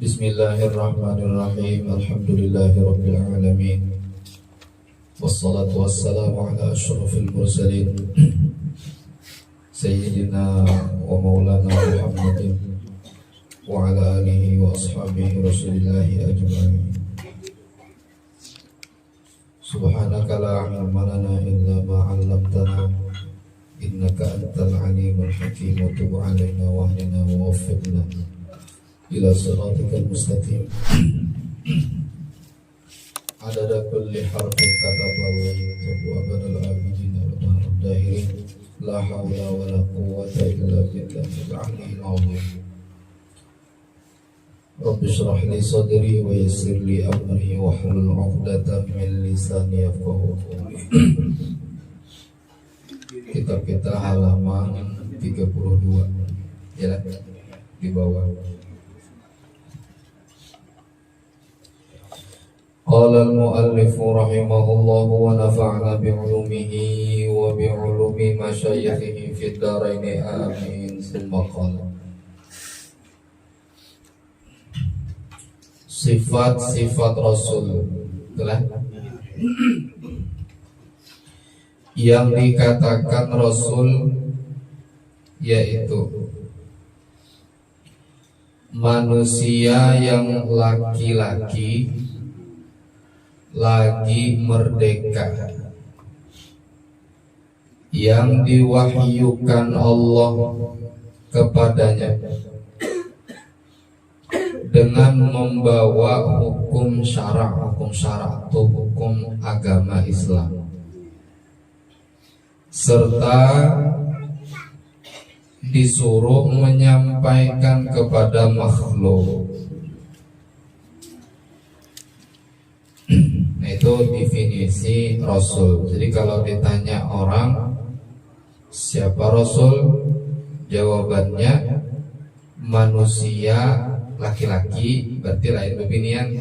Bismillahirrahmanirrahim. Alhamdulillahirabbil alamin. Wassalatu wassalamu ala asyrafil mursalin Sayyidina wa maulana Muhammadin wa ala alihi wa ashabihi rasulillahi ajma'in. Subhanaka la ilma lana illa ma 'allamtana innaka antal alimul hakim. Wa tub 'alaina wa hdina wa waffiqna ila siratikal mustaqim. Adada kulli harfin katabahu wa yuktabu abadal abidin wa dahrad dahirin. La hawla wa la quwwata illa billahil aliyyil azim. Rabbi shrah li sadri wa yassir li amri wahlul 'uqdatam min lisani yafqahu qawli. Kitab kita halaman 32 ya, di bawah. Qala al-muallif rahimahullah wa nafa'na bi'ulumihi wa bi'ulumi masyayikhihi fid dharain amin. Summa qala sifat-sifat Rasul telah yang dikatakan Rasul yaitu manusia yang laki-laki lagi merdeka, yang diwahyukan Allah kepadanya dengan membawa hukum syara' atau hukum agama Islam, serta disuruh menyampaikan kepada makhluk. Nah, itu definisi Rasul. Jadi kalau ditanya orang siapa Rasul, jawabannya manusia laki-laki, berarti lahir bebinian.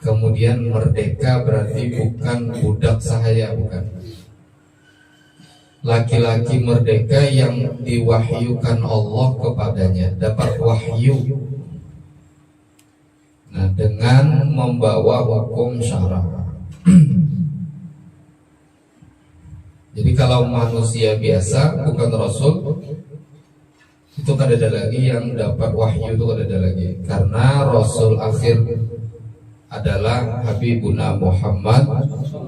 Kemudian merdeka berarti bukan budak sahaya, bukan. Laki-laki merdeka yang diwahyukan Allah kepadanya, dapat wahyu. Nah, dengan membawa hukum syara'. Jadi kalau manusia biasa bukan Rasul, itu kan ada lagi yang dapat wahyu, itu kan ada lagi. Karena Rasul akhir adalah Habibuna Muhammad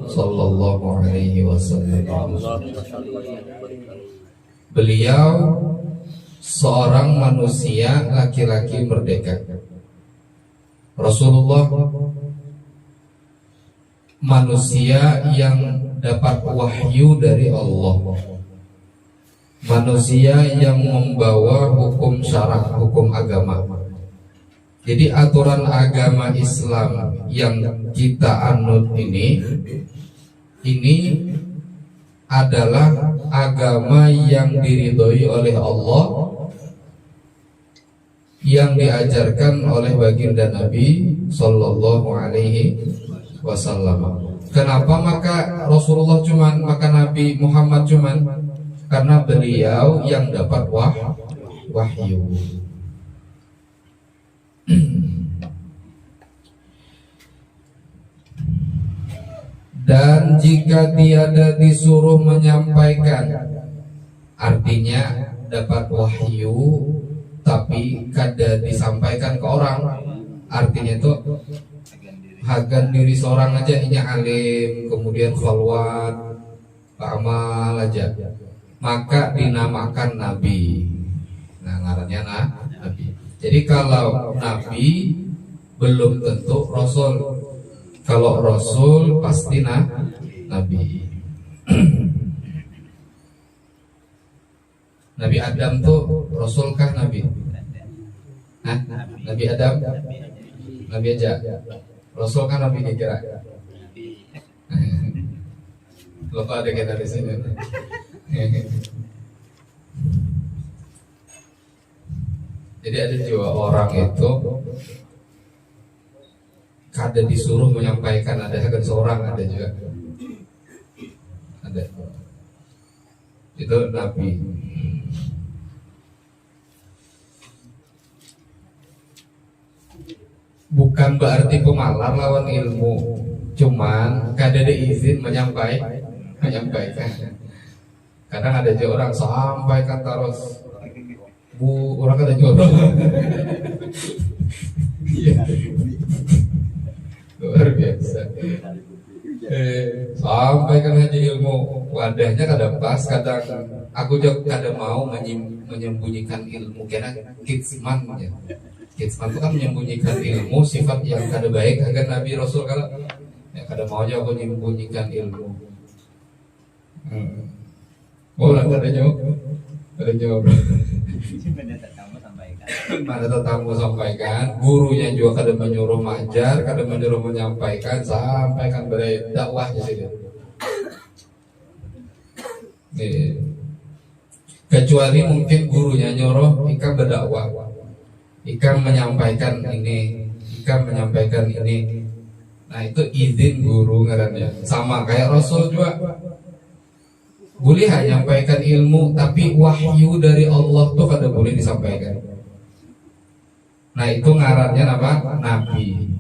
sallallahu alaihi wasallam. Beliau seorang manusia laki-laki merdeka. Rasulullah manusia yang dapat wahyu dari Allah, manusia yang membawa hukum syara', hukum agama. Jadi aturan agama Islam yang kita anut ini adalah agama yang diridhoi oleh Allah, yang diajarkan oleh baginda Nabi Sallallahu Alaihi Wasallam. Kenapa maka Rasulullah cuman, maka Nabi Muhammad cuman? Karena beliau yang dapat wahyu. Dan jika tiada disuruh menyampaikan, artinya dapat wahyu tapi kada disampaikan ke orang, artinya itu hagan diri seorang aja, ini alim, kemudian khalwat, amal aja, maka dinamakan nabi. Nah, ngarannya nabi. Jadi kalau nabi belum tentu rasul. Kalau rasul pasti nabi. Nabi Adam tuh rasulkah nabi? Hah? Nabi Adam? Nabi aja. Rasul kan nabi kira. Lupa ada kita di sini. Jadi ada juga orang itu kada disuruh menyampaikan, ada kan seorang, ada juga. Ada. Itu nabi. bukan berarti pemalar lawan ilmu, cuman kada ada izin menyampaikan. Kadang ada aja orang sampaikan terus bu orang kada jorok. Iya, luar biasa. Sampaikan aja ilmu, wadahnya kadang pas, kadang aku juga kadang mau menyembunyikan ilmu karena kitman ya. Kitman itu kan menyembunyikan ilmu sifat yang kada baik agar Nabi Rasul kalau ya kadang mau aja aku menyembunyikan ilmu. Orang ada jawab. Ada tetamu sampaikan, gurunya juga kadang menyuruh mengajar, kadang menyuruh menyampaikan, sampaikan berdakwah di sini. Kecuali mungkin gurunya nyuruh ikam berdakwah, ikam menyampaikan ini. Nah itu izin guru ngarannya. Sama kayak Rasul juga. Boleh menyampaikan ilmu, tapi wahyu dari Allah tuh kada boleh disampaikan. Nah itu ngarannya apa? Nabi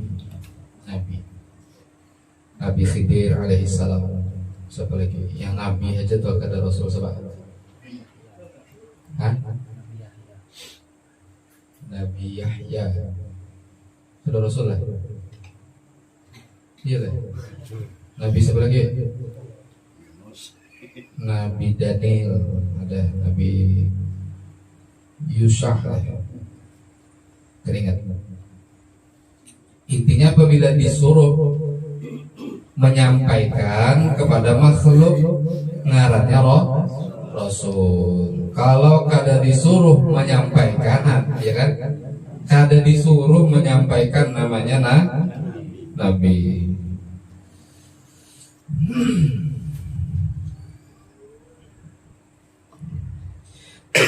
Khidir alaihissalam. Siapa lagi? Yang Nabi aja tuh kada Rasul sebab. Nabi Yahya. Sudah Rasul lah. Iya lah. Nabi siapa lagi? Nabi Daniel, ada Nabi Yusuf lah. Keringat. Intinya apabila disuruh menyampaikan kepada makhluk ngarannya Rasul. Kalau kada disuruh menyampaikan, ya kan? Kada disuruh menyampaikan namanya Nabi.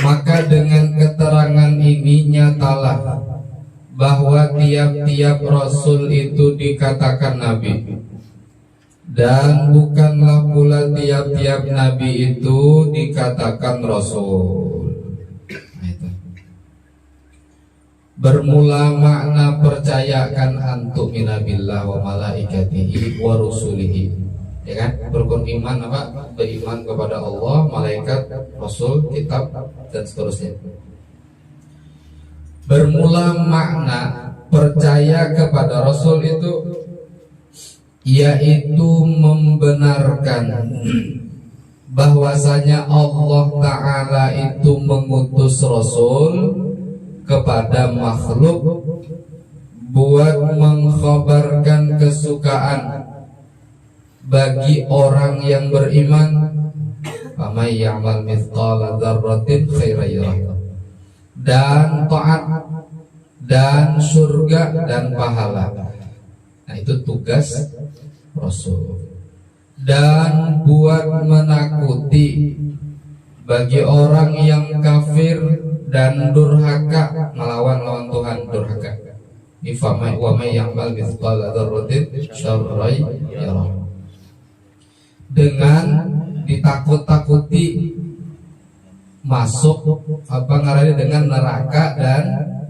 Maka dengan keterangan ini nyatalah bahwa tiap-tiap Rasul itu dikatakan Nabi, dan bukanlah pula tiap-tiap Nabi itu dikatakan Rasul. Nah, itu. Bermula makna percayakan antuk minabillah wa malaikatihi wa rusulihi. Ya kan? Berukun iman apa? Beriman kepada Allah, malaikat, Rasul, kitab dan seterusnya. Bermula makna percaya kepada Rasul itu yaitu membenarkan bahwasanya Allah Ta'ala itu mengutus Rasul kepada makhluk buat mengkhabarkan kesukaan bagi orang yang beriman. Faman ya'mal mithqala dzarratin khairan yarah. Dan taat dan surga dan pahala. Nah itu tugas Rasul. Dan buat menakuti bagi orang yang kafir dan durhaka melawan Tuhan, durhaka. Ifama wa may ya'mal mithqala dzarratin syarran yarah. Dengan ditakut-takuti masuk apa ngarannya dengan neraka dan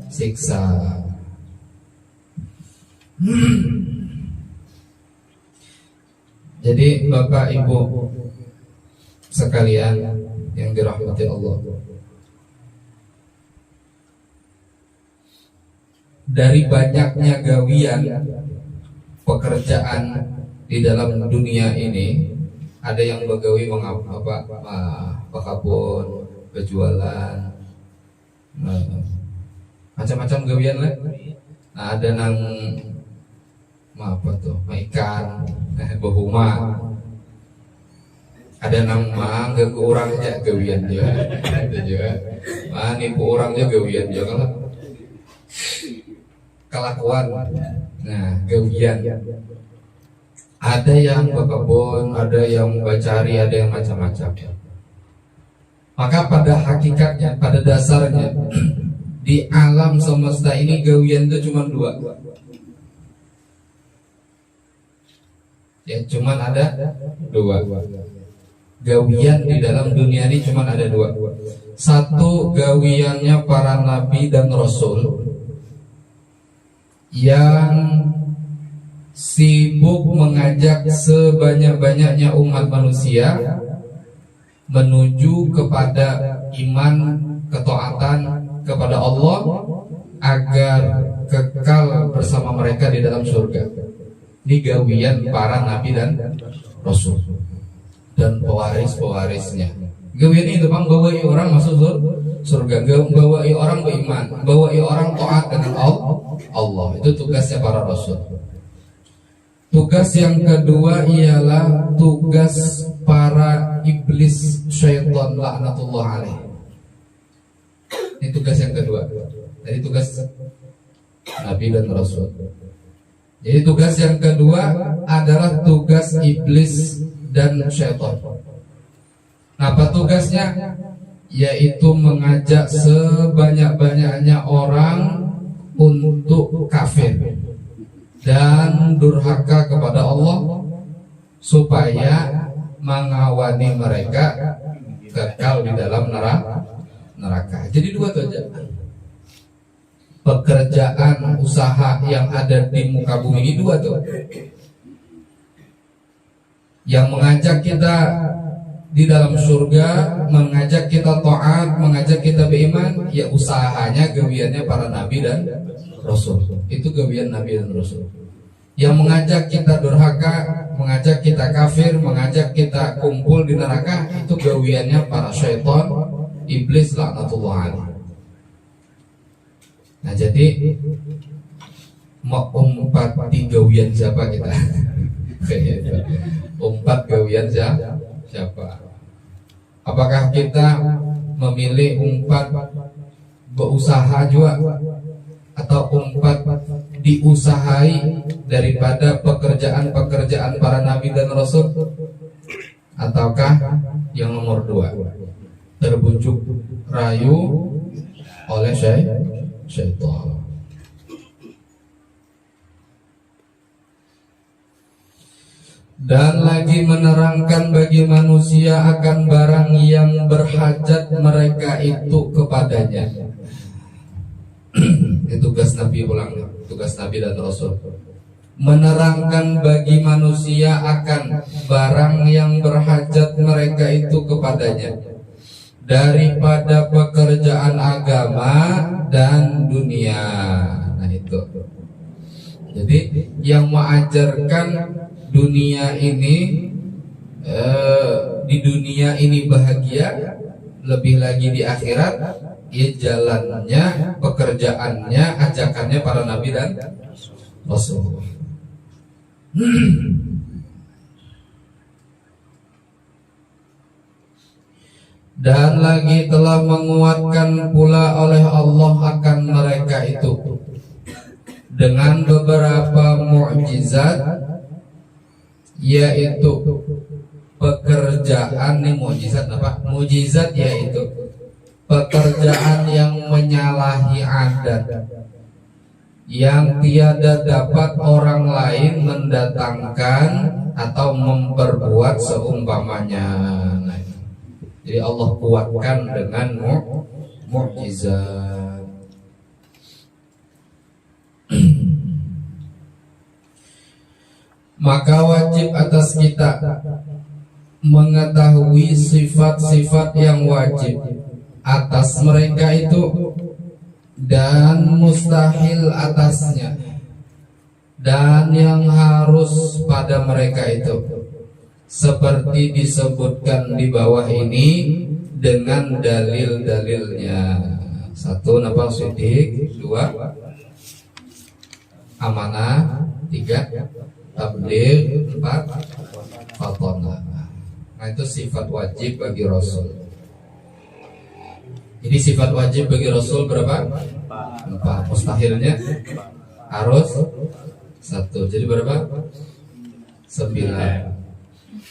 siksa. Jadi Bapak Ibu sekalian yang dirahmati Allah, dari banyaknya gawian pekerjaan di dalam dunia ini, ada yang begawi kebun, berjualan, macam-macam gawian lah. Nah, ada nang ikan, bahuma. Ada nang ganggu orang aja gawian juga, ada juga. Nipu orang aja gawian juga lah. Kelakuan, nah gawian. Ada yang berkebun, ada yang bacari, ada yang macam-macam. Maka pada hakikatnya, pada dasarnya, di alam semesta ini gawian itu cuma dua. Ya, cuma ada dua. Gawian di dalam dunia ini cuma ada dua. Satu, gawiannya para nabi dan rasul, yang sibuk mengajak sebanyak-banyaknya umat manusia menuju kepada iman, ketaatan kepada Allah agar kekal bersama mereka di dalam surga. Ini gawian para nabi dan rasul dan pewaris-pewarisnya. Gawian itu bang, bawa orang masuk surga, bawa orang beriman, bawa orang taat dengan Allah. Itu tugasnya para rasul. Tugas yang kedua ialah tugas para iblis syaitan laknatullah alaih. Ini tugas yang kedua. Jadi tugas nabi dan rasul. Jadi tugas yang kedua adalah tugas iblis dan syaitan. Apa tugasnya? Yaitu mengajak sebanyak-banyaknya orang untuk kafir dan durhaka kepada Allah supaya mengawani mereka kekal di dalam neraka. Jadi dua saja. Pekerjaan usaha yang ada di muka bumi ini dua tuh. Yang mengajak kita di dalam surga, mengajak kita taat, mengajak kita beriman, ya usahanya gawiannya para nabi dan rasul. Itu gawian nabi dan rasul. Yang mengajak kita durhaka, mengajak kita kafir, mengajak kita kumpul di neraka, itu gawiannya para syaitan, iblis laknatullah alaih. Nah jadi mau umpat di gawian siapa kita? Umpat gawian siapa? Apakah kita memilih umpat berusaha juga atau umpat diusahai daripada pekerjaan-pekerjaan para nabi dan rasul? Ataukah yang nomor dua, terbujuk rayu oleh syaitan? Dan lagi menerangkan bagi manusia akan barang yang berhajat mereka itu kepadanya. Ini tugas Nabi ulang, tugas Nabi dan Rasul. Menerangkan bagi manusia akan barang yang berhajat mereka itu kepadanya, daripada pekerjaan agama dan dunia. Nah itu. Jadi yang mengajarkan dunia ini, di dunia ini bahagia, lebih lagi di akhirat, ya jalannya, pekerjaannya, ajakannya para nabi dan rasul. Dan lagi telah menguatkan pula oleh Allah akan mereka itu dengan beberapa mukjizat, yaitu pekerjaan. Nih mukjizat apa? Mukjizat yaitu pekerjaan yang menyalahi adat, yang tiada dapat orang lain mendatangkan atau memperbuat seumpamanya. Nah, jadi Allah kuatkan dengan mukjizat. Maka wajib atas kita mengetahui sifat-sifat yang wajib atas mereka itu dan mustahil atasnya, dan yang harus pada mereka itu, seperti disebutkan di bawah ini dengan dalil-dalilnya. 1. Nafal sidik, 2. Amanah, 3. Tabligh, 4. Fatonah. Nah itu sifat wajib bagi Rasul. Jadi sifat wajib bagi Rasul berapa? 4. Mustahilnya harus 1. Jadi berapa? 9.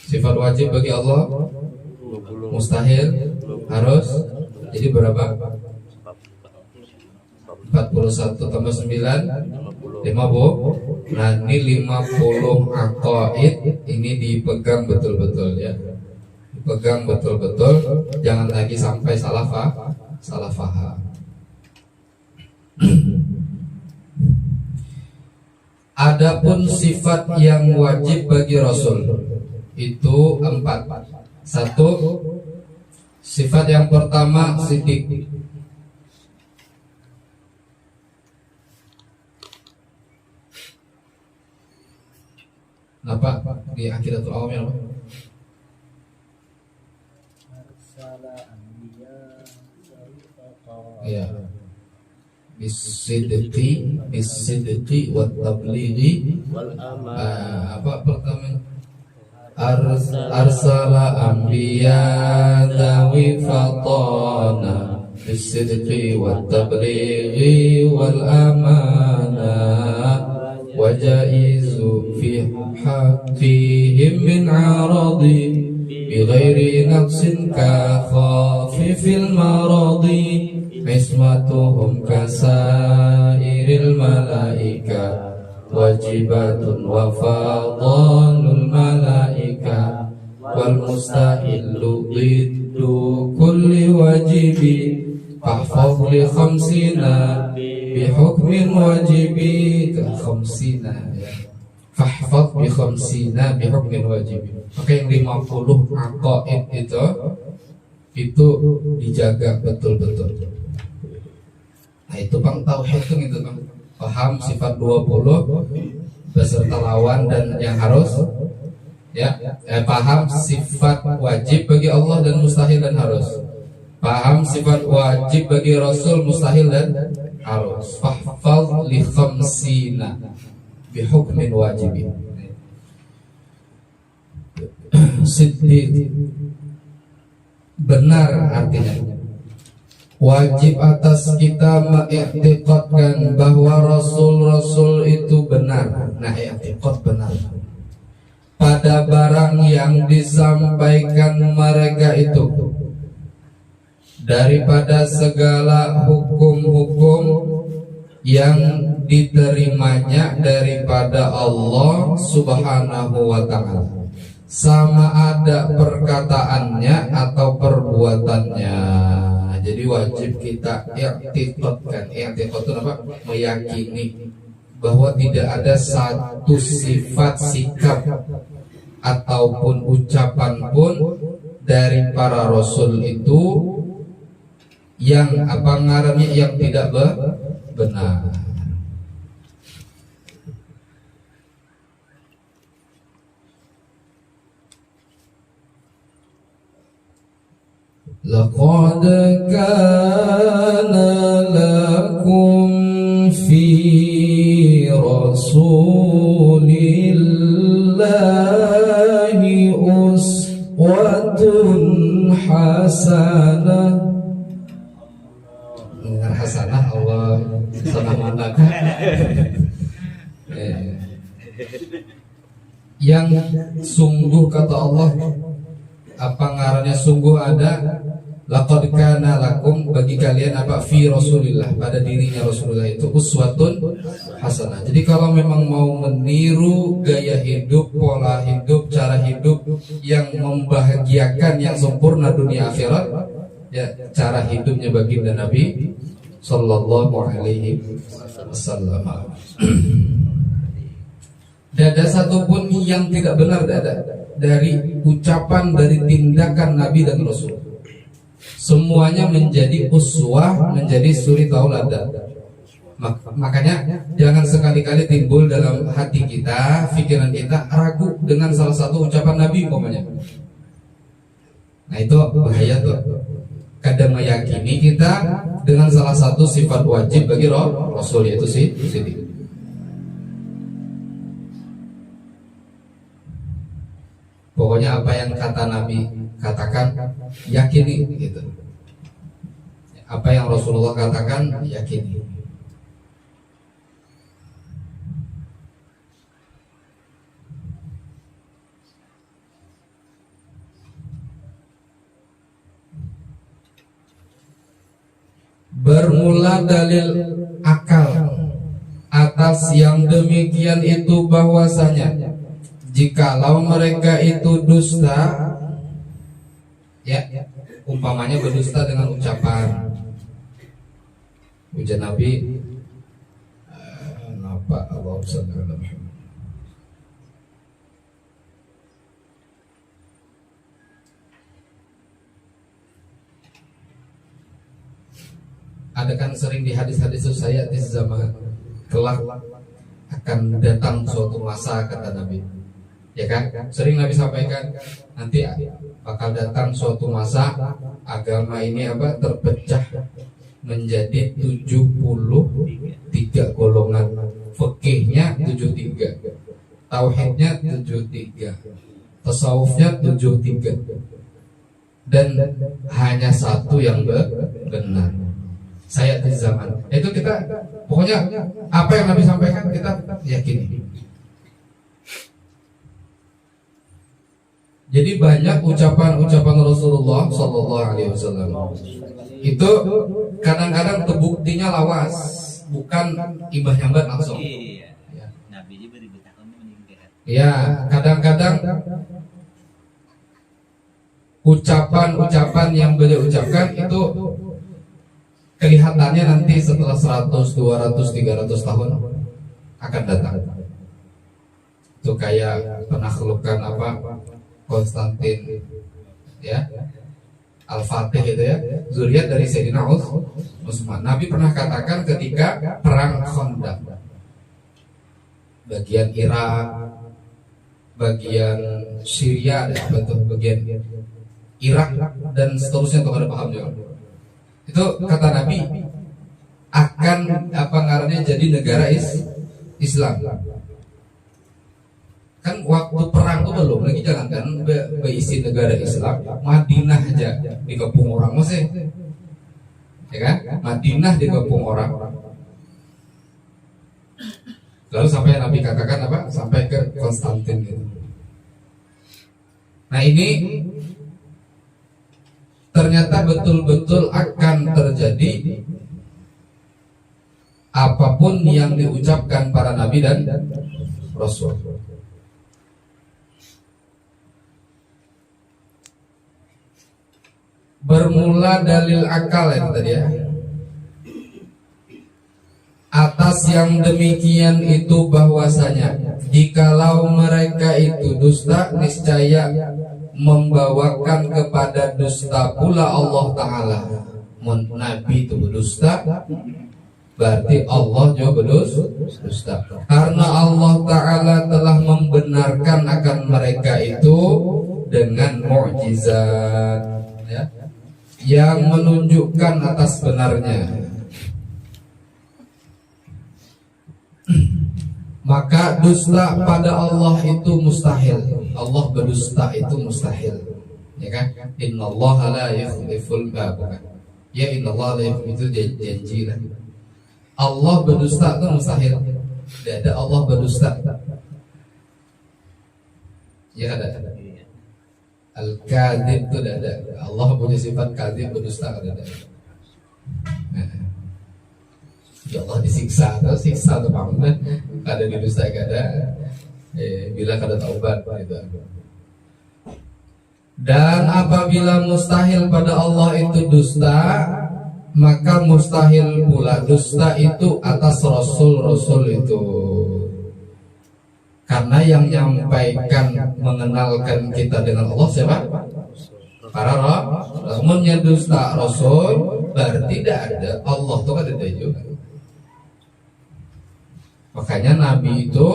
Sifat wajib bagi Allah mustahil harus, jadi berapa? 41 tambah 9 50. Nah ini 50 aqaid. Ini dipegang betul-betul ya, dipegang betul-betul, jangan lagi sampai salah faham. Adapun sifat yang wajib bagi Rasul itu 4. 1, sifat yang pertama siddiq. Apa di Aqidatul Awam apa? Ya. Bisidqi wa tablighi wal aman. Apa pertama? Arsala anbiya dawi fatana bisidqi wa tablighi wal amana wa jaizu fi haqqihim min aradi bighairi naqsin ka khafifil maradi ismatuhum kasairil malaika wajibatun wa fadalul malaika wal mustahillu liddu kulli wajibi fahfaz li khamsina bihukmin wajibi khamsina ya. Fahfaz bi khamsina bihukmin wajibi. Maka yang 50 aqaid itu dijaga betul-betul. Nah itu Bang, tauhid itu gitu Bang. Paham sifat 20 beserta lawan dan yang harus ya, paham sifat wajib bagi Allah dan mustahil dan harus. Paham sifat wajib bagi Rasul, mustahil dan harus. Fahfaz li khamsina bihukmin wajibin. Siddiq, benar artinya wajib atas kita mengiktikadkan bahwa Rasul itu benar. Nah, iktikad benar pada barang yang disampaikan mereka itu, daripada segala hukum-hukum yang diterimanya daripada Allah Subhanahu wa ta'ala, sama ada perkataannya atau perbuatannya. Jadi wajib kita i'tiqadkan. I'tiqad itu apa? Meyakini bahwa tidak ada satu sifat, sikap ataupun ucapan pun dari para rasul itu yang apa ngarannya yang tidak benar. Laqad kana lakum fi Rasulillahi uswatun hasanah. Dengar hasanah Allah senang mana? Yang sungguh kata Allah, apa ngarannya sungguh ada. Laqad kana lakum, bagi kalian apa, fi Rasulillah, pada dirinya Rasulullah itu uswatun hasanah. Jadi kalau memang mau meniru gaya hidup, pola hidup, cara hidup yang membahagiakan, yang sempurna dunia akhirat, ya cara hidupnya baginda Nabi sallallahu alaihi wasallam. Tidak ada satupun yang tidak benar, tidak ada, dari ucapan, dari tindakan Nabi dan Rasul. Semuanya menjadi uswah, menjadi suri tauladan. Makanya jangan sekali-kali timbul dalam hati kita, pikiran kita ragu dengan salah satu ucapan Nabi umpamanya. Nah itu bahaya tuh. Kadang meyakini kita dengan salah satu sifat wajib bagi Rasul, yaitu siddiq. Pokoknya apa yang kata Nabi katakan, yakini gitu. Apa yang Rasulullah katakan, yakini. Bermula dalil akal atas yang demikian itu bahwasanya jikalau mereka itu dusta, ya, umpamanya berdusta dengan ucapan, ujar Nabi, apa. Allahumma shalli ala Muhammad. Ada kan sering di hadis-hadis saya di zaman kelak akan datang suatu masa, kata Nabi. Ya kan? Sering Nabi sampaikan nanti bakal datang suatu masa agama ini terpecah menjadi 73 golongan. Fikihnya 73, tauhidnya 73, tasawufnya 73, dan hanya satu yang benar. Saya di zaman itu kita pokoknya apa yang Nabi sampaikan kita yakini. Jadi banyak ucapan-ucapan Rasulullah Sallallahu Alaihi Wasallam itu kadang-kadang terbuktinya lawas, bukan ibah nyambat langsung. Ya, kadang-kadang ucapan-ucapan yang beliau ucapkan itu kelihatannya nanti setelah 100, 200, 300 tahun akan datang. Itu kayak penaklukan Konstantin, ya, Al-Fatih itu ya, zuriat dari Sayyidina Utsman. Nabi pernah katakan ketika perang Khandaq, bagian Irak, bagian Syria, bagian Irak dan seterusnya, untuk ada paham juga. Itu kata Nabi akan jadi negara Islam. Kan waktu perang itu belum lagi, jangankan berisi negara Islam, Madinah aja dikepung orang masih, ya kan? Madinah dikepung orang. Lalu sampai Nabi katakan sampai ke Konstantin gitu. Nah ini ternyata betul-betul akan terjadi apapun yang diucapkan para nabi dan rasul. Bermula dalil akal yang tadi ya. Atas yang demikian itu bahwasanya jikalau mereka itu dusta, niscaya membawakan kepada dusta pula Allah Ta'ala. Nabi itu berdusta, berarti Allah juga berdusta. Karena Allah Ta'ala telah membenarkan akan mereka itu dengan mukjizat, ya, yang menunjukkan atas benarnya. Maka dusta pada Allah itu mustahil. Allah berdusta itu mustahil, ya kan? Innallaha la yukhliful bukan. Ya innallaha la yukhlifu, itu janji lah. Allah berdusta itu mustahil. Tidak ada Allah berdusta. Ya ada. Al-Kadhib itu tidak ada. Allah punya sifat kadhib, berdusta tidak ada. Ya Allah disiksa atau siksa atau apa? Ada didusta ada. Bila kada taubat itu. Dan apabila mustahil pada Allah itu dusta, maka mustahil pula dusta itu atas rasul-rasul itu. Karena yang menyampaikan, mengenalkan kita dengan Allah siapa? Para rasul. Dusta rasul berarti tidak ada Allah itu kan ada juga. Makanya Nabi itu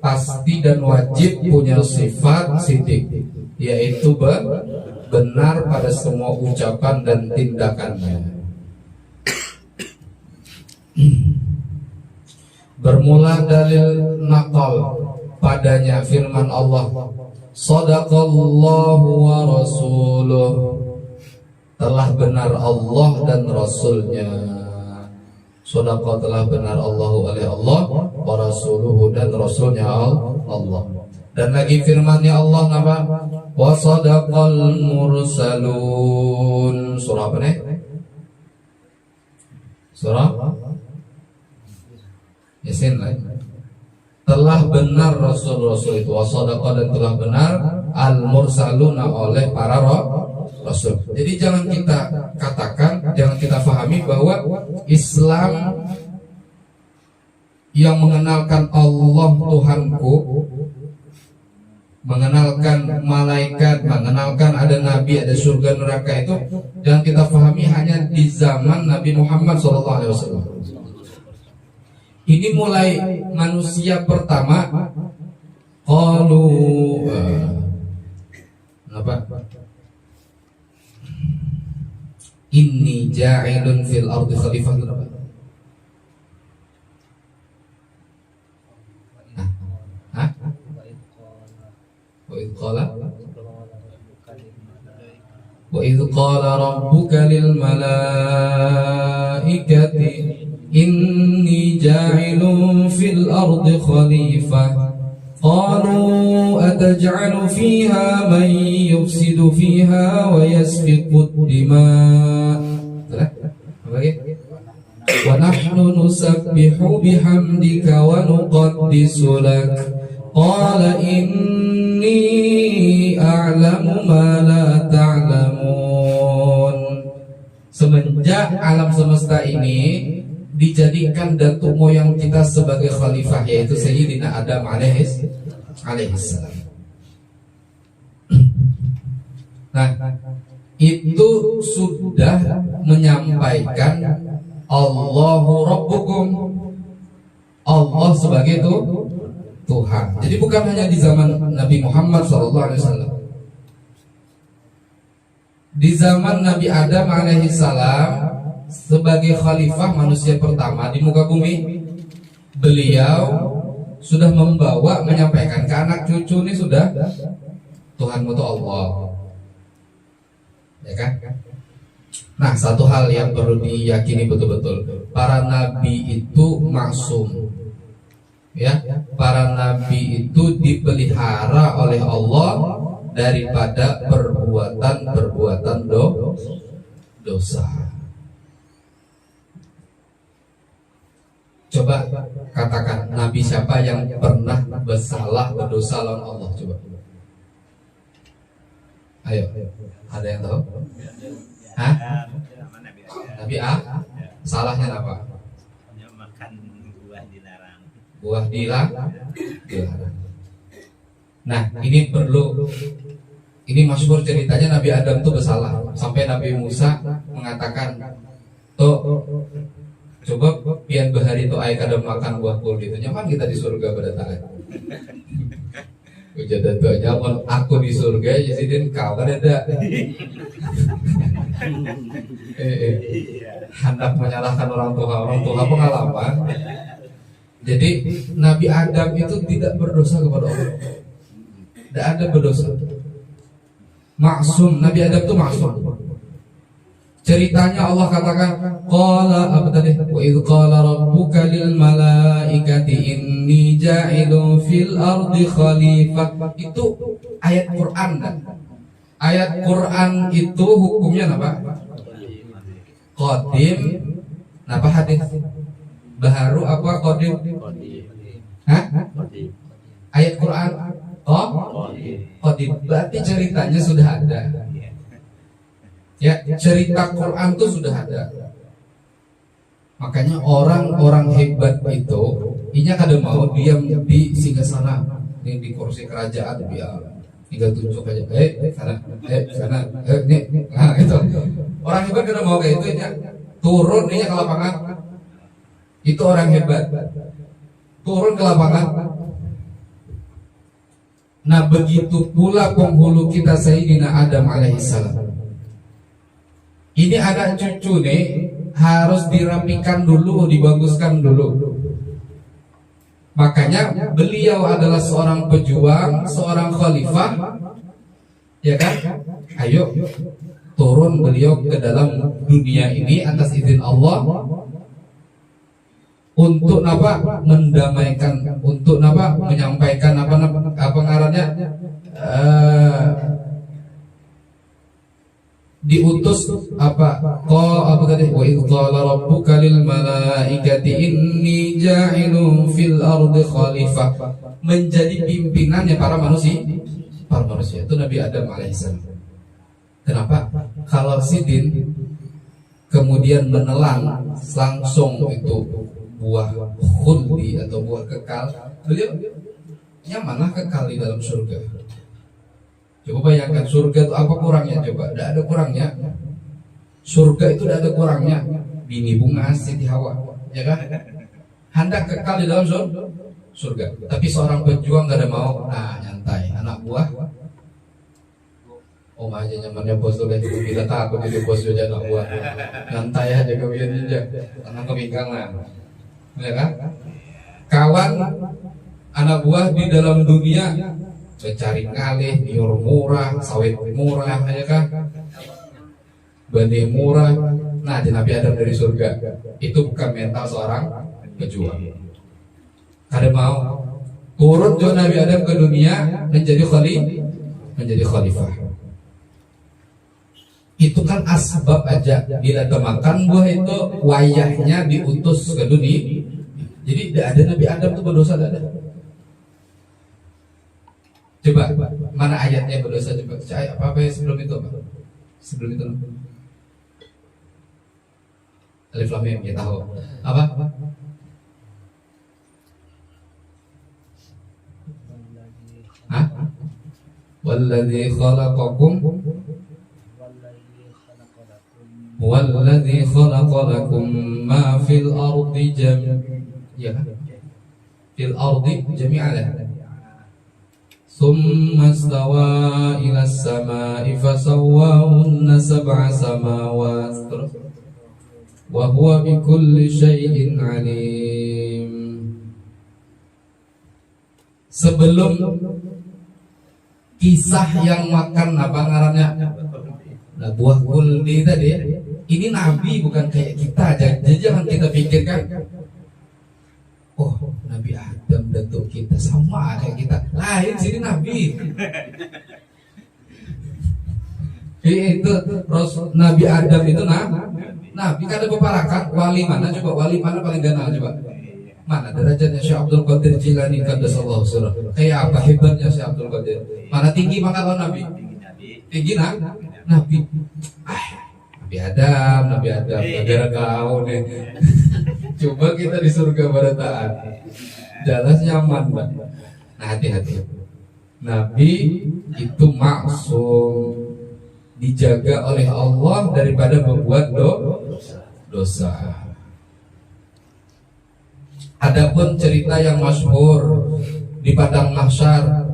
pasti dan wajib punya sifat sidik, yaitu benar pada semua ucapan dan tindakannya. Bermula dalil naqal padanya firman Allah, Shadaqallahu wa rasuluh, telah benar Allah dan Rasulnya. Shadaqa telah benar Allah oleh Allah, wa rasuluhu dan Rasulnya Allah. Dan lagi firmannya Allah nama, wa sadaqal mursalun. Surah apa nih? Surah Yasin lah. Telah benar Rasul-Rasul itu, wasadaqa, dan telah benar al-mursaluna oleh para Rasul. Jadi jangan kita katakan, jangan kita fahami bahwa Islam yang mengenalkan Allah Tuhanku, mengenalkan malaikat, mengenalkan ada nabi, ada surga neraka, itu yang kita pahami hanya di zaman Nabi Muhammad SAW. Ini mulai manusia pertama qalu apa? Inni ja'ilun fil ardi khalifah. Hah? Wa idh qala rabbuka lil malaikati inni ja'ilun fil ardi khalifah qalu ataj'alu fiha man yufsidu fiha wa yasfiku ad-dima' wa nahnu nusabbihu bihamdika wa nuqaddisu lak qala inni a'lamu ma la ta'lamun. Semenjak alam semesta ini dijadikan datuk moyang kita sebagai khalifah, yaitu Sayyidina Adam alaihissalam. Nah, itu sudah menyampaikan Allahu Rabbukum, Allah sebagai itu Tuhan. Jadi bukan hanya di zaman Nabi Muhammad SAW. Di zaman Nabi Adam alaihissalam sebagai khalifah manusia pertama di muka bumi, beliau sudah membawa, menyampaikan ke anak cucu ini sudah Tuhanmu itu Allah, ya kan? Nah, satu hal yang perlu diyakini betul-betul, para nabi itu maksum, ya. Para nabi itu dipelihara oleh Allah daripada perbuatan-perbuatan dosa. Coba katakan, nabi siapa yang pernah bersalah, berdosa lawan Allah? Coba. Ayo, ada yang tahu? Hah? Nabi A? Salahnya apa? Makan buah dilarang. Buah dilarang. Nah, ini perlu. Ini masyhur ceritanya Nabi Adam itu bersalah sampai Nabi Musa mengatakan, "Tuh, coba pian bahari itu ayat ada makan buah kul gitu, nyaman kita di surga pada taat." Ujadan tuh nyaman aku di surga, jadi kau kan ada. Hendak menyalahkan orang tua pengalaman. Jadi Nabi Adam itu tidak berdosa kepada Allah, tidak ada berdosa, maksum. Nabi Adam itu maksum. Ceritanya Allah katakan, qala apa tadi? Wa idh qala rabbuka lil malaikati inni ja'ilun fil ardi khalifah. Itu ayat Quran kan? Ayat Quran itu hukumnya apa? Qadim. Apa hadis? Baharu apa qadim? Hah? Ayat Quran qadim. Berarti ceritanya sudah ada. Ya, cerita Quran itu sudah ada. Makanya orang-orang hebat itu, inya kadang mau diam di singgasana, di kursi kerajaan, dia tinggal tunjuk aja, sana, nih, nah itu. Orang hebat kadang mau kayak itu, turun inya ke lapangan. Itu orang hebat, turun ke lapangan. Nah, begitu pula penghulu kita Sayyidina Adam alaihissalam. Ini anak cucu nih harus dirapikan dulu, dibaguskan dulu. Makanya beliau adalah seorang pejuang, seorang khalifah, ya kan? Ayo turun beliau ke dalam dunia ini atas izin Allah untuk apa? Mendamaikan, untuk apa? Menyampaikan apa ngarannya? Diutus apa tadi, wa idh qala rabbuka lil malaikati inni ja'ilun fil ardi khalifah, menjadi pimpinannya para manusia itu Nabi Adam alaihissalam. Kenapa? Kalau Sidin kemudian menelan langsung itu buah khuldi atau buah kekal, beliau nyamanlah kekal di dalam surga. Coba bayangkan surga itu apa kurangnya coba? Tidak ada kurangnya. Surga itu tidak ada kurangnya. Bini bunga Siti Hawa, ya kan? Hendak kekal di dalam surga. Tapi seorang pejuang gak ada mau, nyantai. Anak buah, aja nyamannya bos tuh deh. Kita takut jadi bos aja anak buah. Nyantai aja kemudian aja. Anak kebingkangan, ya kan? Kawan anak buah di dalam dunia mencari ngalih, nyur murah, sawit murah, ya kan? Bani murah. Nah, di Nabi Adam dari surga. Itu bukan mental seorang pejuang. Ada mau turun juga Nabi Adam ke dunia menjadi khalifah. Itu kan asbab aja. Bila termakan buah itu wayahnya diutus ke dunia. Jadi tidak ada Nabi Adam itu berdosa, tidak ada. Coba mana ayatnya berdosa, coba apa ya sebelum itu, Pak? Sebelum itu Alif Lam Mim, kita tahu apa? Hah? Walladzi khalaqakum lakum ma fil ardi jami'an. Thumma istawa ila as-sama'i fasawwahunna sab'a samawat. Wa huwa bikulli syai'in alim. Sebelum kisah yang makan apa ngarannya? Nah, buah kuldi tadi, ini Nabi bukan kayak kita. Jadi jangan kita pikirkan, oh Nabi Adam datuk kita sama kayak kita. Lain sini Nabi. Itu Nabi Adam itu Nabi kan ada peparakan. Wali mana coba? Wali mana paling ganal coba? Mana derajatnya Syekh Abdul Qadir Jilani qaddasallahu sirrah? Kayak apa hebatnya Syekh Abdul Qadir? Mana tinggi maka Nabi? Tinggi Nabi. Nabi Adam, negara kau nih. Coba kita di surga pada taat. Jelas nyaman, Pak. Nah, hati-hati. Nabi itu maksum, dijaga oleh Allah daripada membuat dosa. Adapun cerita yang masyhur di padang mahsyar,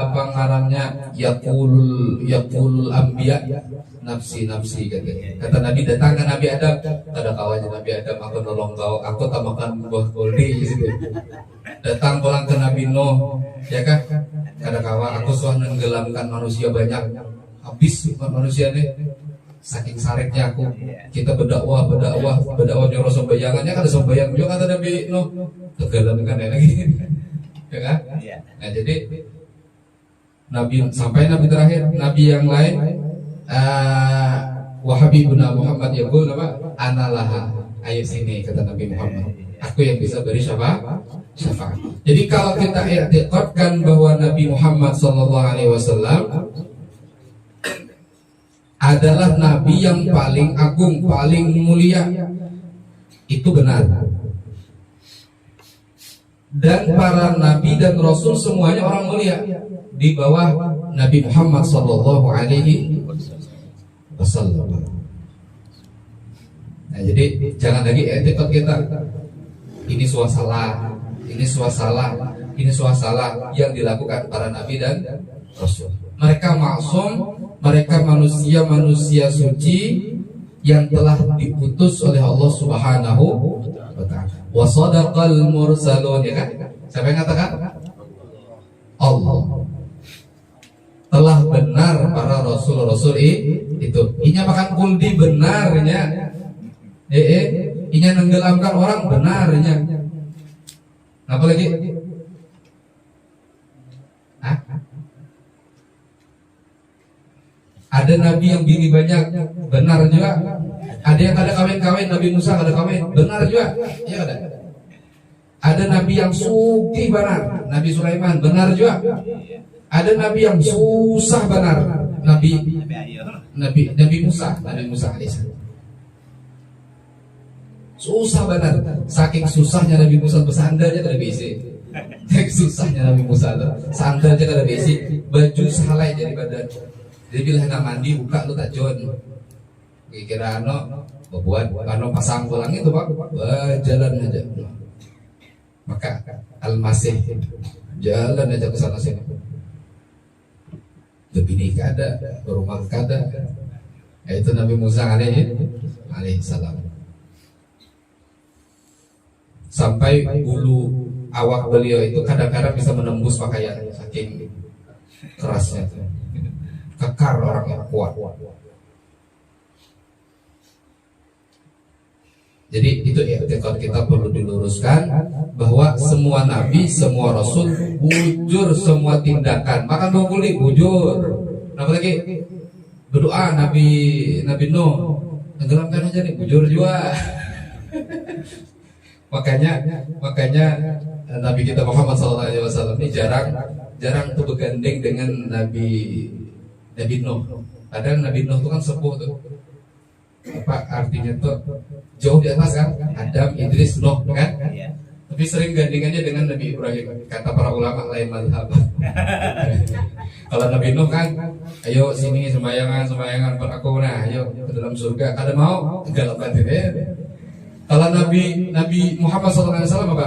apa ngarannya, yaqulul anbiya nafsi katanya. Kata Nabi, datang ke Nabi Adam, ada kawannya Nabi Adam, aku nolong kau, aku tak makan buah kuldi gitu. Datang pulang ke Nabi Nuh, ya kan? Ada kawan, aku sudah menenggelamkan manusia banyak, habis manusia nih. Saking saritnya aku, kita berdakwah nyuruh sembayangannya kan ada sembayang juga kata Nabi Nuh, tenggelamkan ya lagi, ya kan? Nah jadi Nabi sampai Nabi terakhir, Nabi yang lain, Wahabibuna Muhammad yaqul apa? Analaha. Ayo sini kata Nabi Muhammad, aku yang bisa beri syafaat. Jadi kalau kita i'tiqadkan bahwa Nabi Muhammad SAW adalah Nabi yang paling agung, paling mulia, itu benar. Dan para Nabi dan Rasul semuanya orang mulia di bawah Nabi Muhammad SAW. Nah, jadi jangan lagi etikot kita. Ini suasana yang dilakukan para Nabi dan Rasul. Mereka maksum, mereka manusia suci yang telah diutus oleh Allah Subhanahu wa ta'ala. Wa sadaqal mursalun, ya kan? Siapa yang katakan? Allah. Telah benar para rasul-rasul itu. Inya makan kuldi benarnya. Inya nenggelamkan orang benarnya. Apa lagi? Ada nabi yang bini banyak, benar juga. Ada yang ada kawin-kawin, Nabi Musa ada kawin, benar juga. Iya ada. Ada nabi yang sugih benar, Nabi Sulaiman, benar juga. Ada nabi yang susah benar, Nabi Musa alaihissalam. Susah banget. Saking susahnya Nabi Musa bersandar aja kada bisa. Saking susahnya Nabi Musa sandar aja kada bisa. Baju salai jadi badan. Jadi bila hendak mandi buka lu tak jon. Kira buat pasang pulang itu Pak. Jalan aja. Maka Al-Masih jalan aja ke sana sini. Lebih kada, berumah kada. Itu Nabi Musa alaihi salam. Sampai bulu awak beliau itu kadang-kadang bisa menembus pakaian, saking kerasnya. Kekar orang yang kuat. Jadi itu etikot kita perlu diluruskan bahwa semua nabi, semua rasul bujur semua tindakan. Makan brokoli bujur. Apalagi berdoa Nabi Nuh tenggelamkan aja nih bujur juga. makanya Nabi kita Muhammad SAW ini jarang tuh bergandeng dengan Nabi Nuh. Kadang Nabi Nuh itu kan sepuh tuh. Apa artinya tuh jauh di atas kan? Adam, Idris, Nuh kan? Iya. Tapi sering gandengannya dengan Nabi Ibrahim. Kata para ulama lain mazhab. Kalau Nabi Nuh kan, ayo sini sembayangan per aku nah, ayo ke dalam surga. Kada mau tenggelamkan diri. Kalau Nabi Muhammad SAW apa?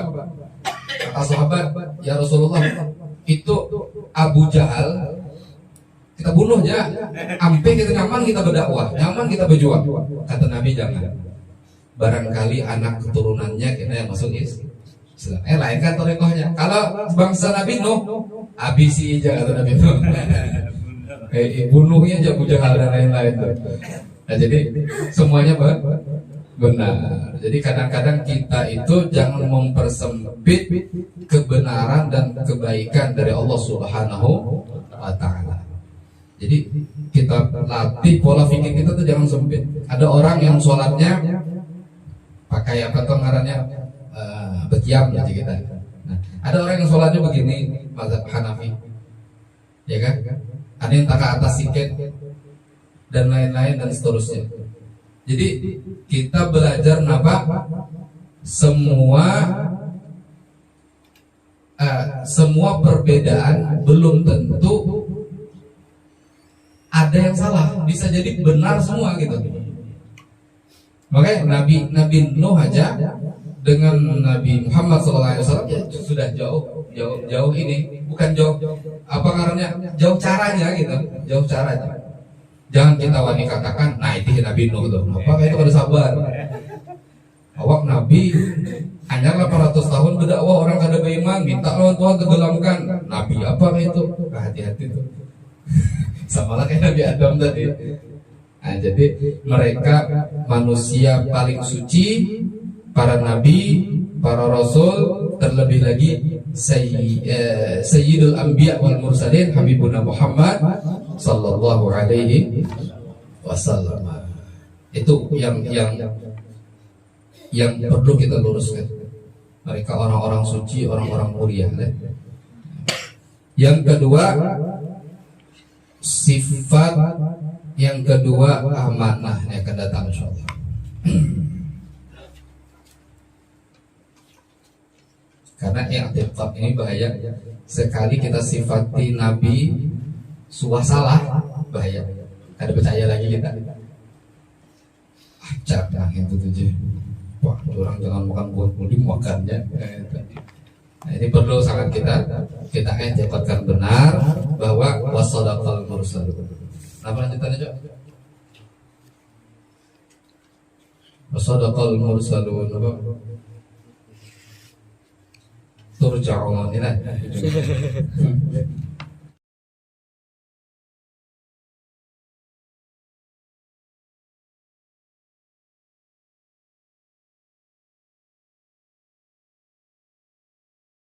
Kata sahabat, ya Rasulullah, itu Abu Jahal kita bunuh aja, ampe kita nyaman kita berdakwah, nyaman kita berjuang. Kata Nabi jangan. Barangkali anak keturunannya kita yang masuk Islam. Lain kan torekohnya. Kalau bangsa Nabi Nuh, habisi aja kata Nabi Nuh. Bunuhnya aja Abu Jahal dan lain-lain tuh. Nah jadi semuanya benar. Jadi kadang-kadang kita itu jangan mempersempit kebenaran dan kebaikan dari Allah Subhanahu wa Ta'ala. Jadi kita latih pola pikir kita tuh jangan sempit. Ada orang yang sholatnya pakai apa tuh ngarannya bekiam gitu kita. Nah, ada orang yang sholatnya begini mazhab Hanafi, ya kan? Ada yang tak ke atas sikit dan lain-lain dan seterusnya. Jadi kita belajar napa semua perbedaan belum tentu ada yang salah, bisa jadi benar semua gitu. Makanya Nabi Nuh aja dengan Nabi Muhammad SAW ya sudah jauh ini, bukan jauh apa karena jauh caranya gitu, jauh caranya. Jangan kita wani katakan, nah itu Nabi Nuh tuh, apa itu kada sabar. Awak Nabi hanya 800 tahun berdakwah orang kada beriman, minta lawan Tuhan tenggelamkan. Nabi apa itu? Hati-hati tuh. Sama lah kayak Nabi Adam tadi. Nah, jadi mereka manusia paling suci, para nabi, para rasul, terlebih lagi Sayyidul Anbiya wal Mursalin Habibuna Muhammad sallallahu alaihi wasallam. Itu yang perlu kita luruskan. Mereka orang-orang suci, orang-orang mulia. Yang kedua, sifat yang kedua amanah yang akan datang insyaallah. Karena i'tiqad ini bahaya. Sekali kita sifati Nabi suah salah, bahaya. Kada percaya lagi kita. Acak nah itu tuh. Wah, orang jangan makan buah puding makannya. Nah, ini perlu sangat kita i'tiqadkan benar bahwa wasadaqal mursal. Apa lanjutannya, Cok? Wasadaqal mursalun apa? Turja'un ini.